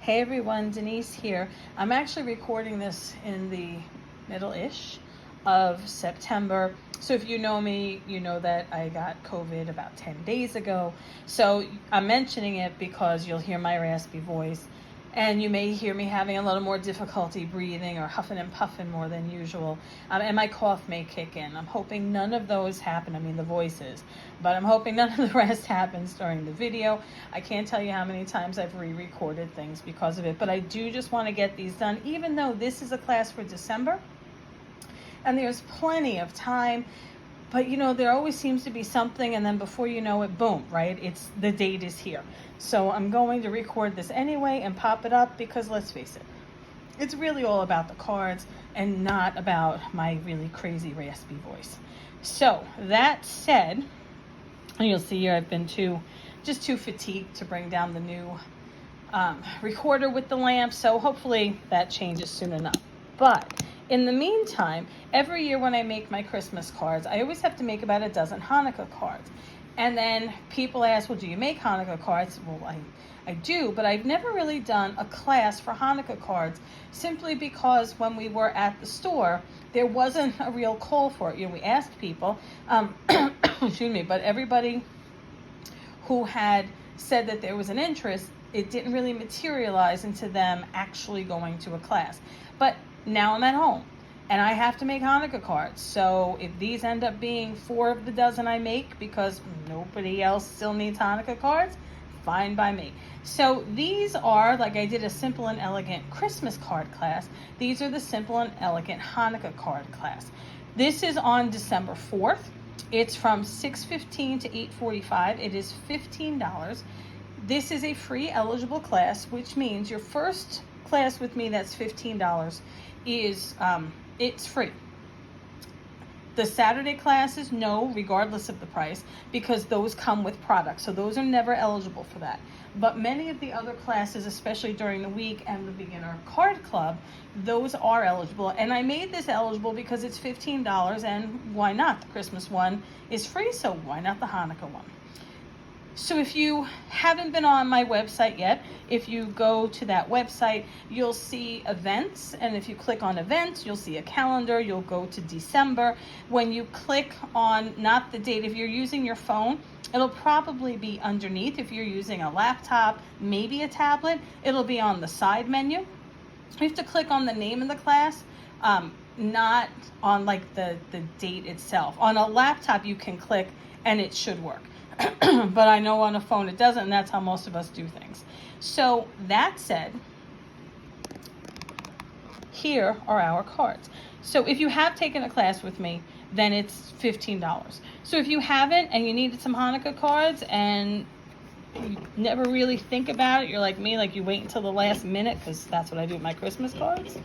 Hey everyone, Denise here. I'm actually recording this in the middle-ish of September. So if you know me, you know that I got COVID about 10 days ago. So I'm mentioning it because you'll hear my raspy voice and you may hear me having a little more difficulty breathing or huffing and puffing more than usual. And my cough may kick in. I'm hoping none of those happen. I mean, the voices, but I'm hoping none of the rest happens during the video. I can't tell you how many times I've re-recorded things because of it, but I do just want to get these done, even though this is a class for December and there's plenty of time. But you know, there always seems to be something, and then before you know it, boom, right? It's the date is here. So I'm going to record this anyway and pop it up because let's face it, it's really all about the cards and not about my really crazy raspy voice. So that said, and you'll see here I've been too fatigued to bring down the new recorder with the lamp. So hopefully that changes soon enough. But in the meantime, every year when I make my Christmas cards, I always have to make about a dozen Hanukkah cards. And then people ask, well, do you make Hanukkah cards? Well, I do, but I've never really done a class for Hanukkah cards simply because when we were at the store, there wasn't a real call for it. You know, we asked people, excuse me, but everybody who had said that there was an interest, it didn't really materialize into them actually going to a class. But now I'm at home and I have to make Hanukkah cards. So if these end up being 4 of the dozen I make because nobody else still needs Hanukkah cards, fine by me. So these are, like I did a simple and elegant Christmas card class, these are the simple and elegant Hanukkah card class. This is on December 4th. It's from 6:15 to 8:45. It is $15. This is a free eligible class, which means your first class with me that's $15 is it's free. The Saturday classes, no, regardless of the price, because those come with products, so those are never eligible for that. But many of the other classes, especially during the week and the beginner card club, those are eligible. And I made this eligible because it's $15, and why not? The Christmas one is free, so why not the Hanukkah one? So if you haven't been on my website yet, if you go to that website, you'll see events. And if you click on events, you'll see a calendar. You'll go to December. When you click on not the date, if you're using your phone, it'll probably be underneath. If you're using a laptop, maybe a tablet, it'll be on the side menu. You have to click on the name of the class, not on like the date itself. On a laptop, you can click and it should work. But I know on a phone it doesn't, and that's how most of us do things. So that said, here are our cards. So if you have taken a class with me, then it's $15. So if you haven't and you needed some Hanukkah cards and you never really think about it, you're like me, like you wait until the last minute, because that's what I do with my Christmas cards.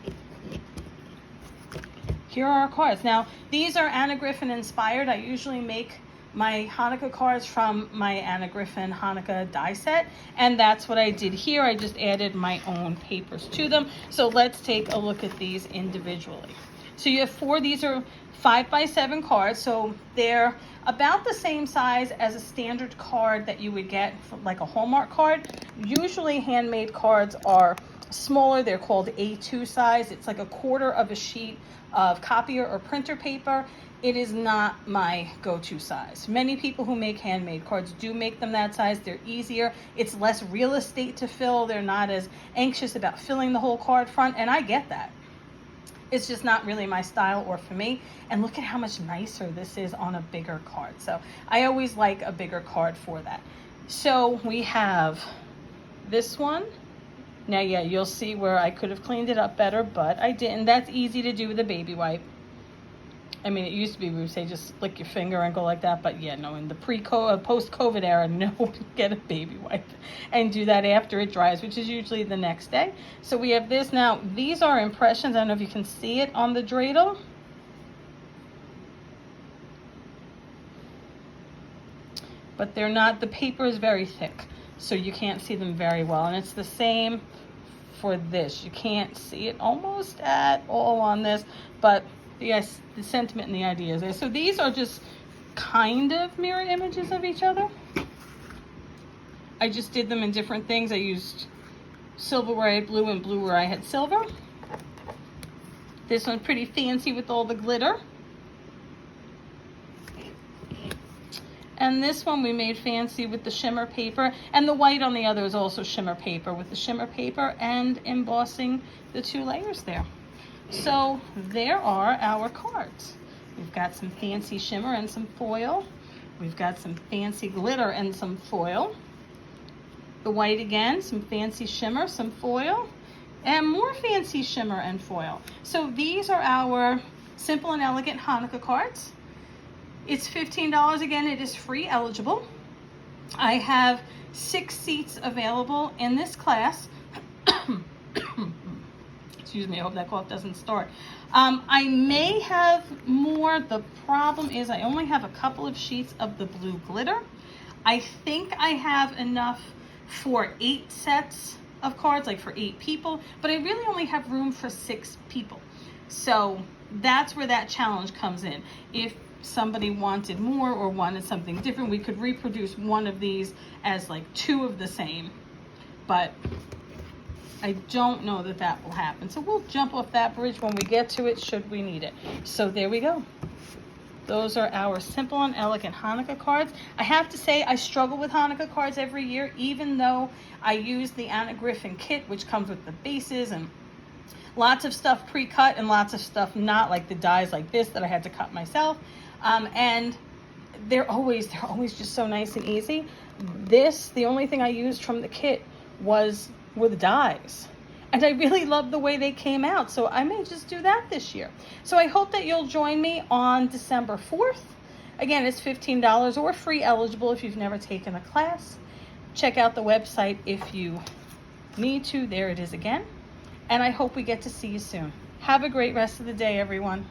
Here are our cards. Now, these are Anna Griffin inspired. I usually make my Hanukkah cards from my Anna Griffin Hanukkah die set, and that's what I did here. I just added my own papers to them. So let's take a look at these individually. So you have 4, these are 5x7 cards, so they're about the same size as a standard card that you would get from like a Hallmark card. Usually handmade cards are smaller. They're called A2 size. It's like a quarter of a sheet of copier or printer paper. It is not my go-to size. Many people who make handmade cards do make them that size. They're easier. It's less real estate to fill. They're not as anxious about filling the whole card front, and I get that. It's just not really my style or for me. And look at how much nicer this is on a bigger card. So I always like a bigger card for that. So we have this one. Now, yeah, you'll see where I could have cleaned it up better, but I didn't. That's easy to do with a baby wipe. I mean, it used to be we would say just lick your finger and go like that, but yeah, no, in the post-COVID era, no, get a baby wipe and do that after it dries, which is usually the next day. So we have this. Now, these are impressions. I don't know if you can see it on the dreidel. But they're not, the paper is very thick, so you can't see them very well. And it's the same for this. You can't see it almost at all on this, but yes, the sentiment and the idea is there. So these are just kind of mirror images of each other. I just did them in different things. I used silver where I had blue and blue where I had silver. This one's pretty fancy with all the glitter. And this one we made fancy with the shimmer paper, and the white on the other is also shimmer paper, with the shimmer paper and embossing the 2 layers there. So there are our cards. We've got some fancy shimmer and some foil. We've got some fancy glitter and some foil. The white again, some fancy shimmer, some foil, and more fancy shimmer and foil. So these are our simple and elegant Hanukkah cards. It's $15 again. It is free eligible. I have 6 seats available in this class. Excuse me, I hope that cough doesn't start. I may have more. The problem is I only have a couple of sheets of the blue glitter. I think I have enough for 8 sets of cards, like for 8 people, but I really only have room for 6 people. So that's where that challenge comes in. If somebody wanted more or wanted something different, we could reproduce one of these as like 2 of the same, but I don't know that that will happen. So we'll jump off that bridge when we get to it, should we need it. So there we go. Those are our simple and elegant Hanukkah cards. I have to say I struggle with Hanukkah cards every year, even though I use the Anna Griffin kit, which comes with the bases and lots of stuff pre-cut and lots of stuff not, like the dies like this that I had to cut myself. And they're always just so nice and easy. The only thing I used from the kit were the dies. And I really love the way they came out, so I may just do that this year. So I hope that you'll join me on December 4th. Again, it's $15 or free eligible if you've never taken a class. Check out the website if you need to. There it is again. And I hope we get to see you soon. Have a great rest of the day, everyone.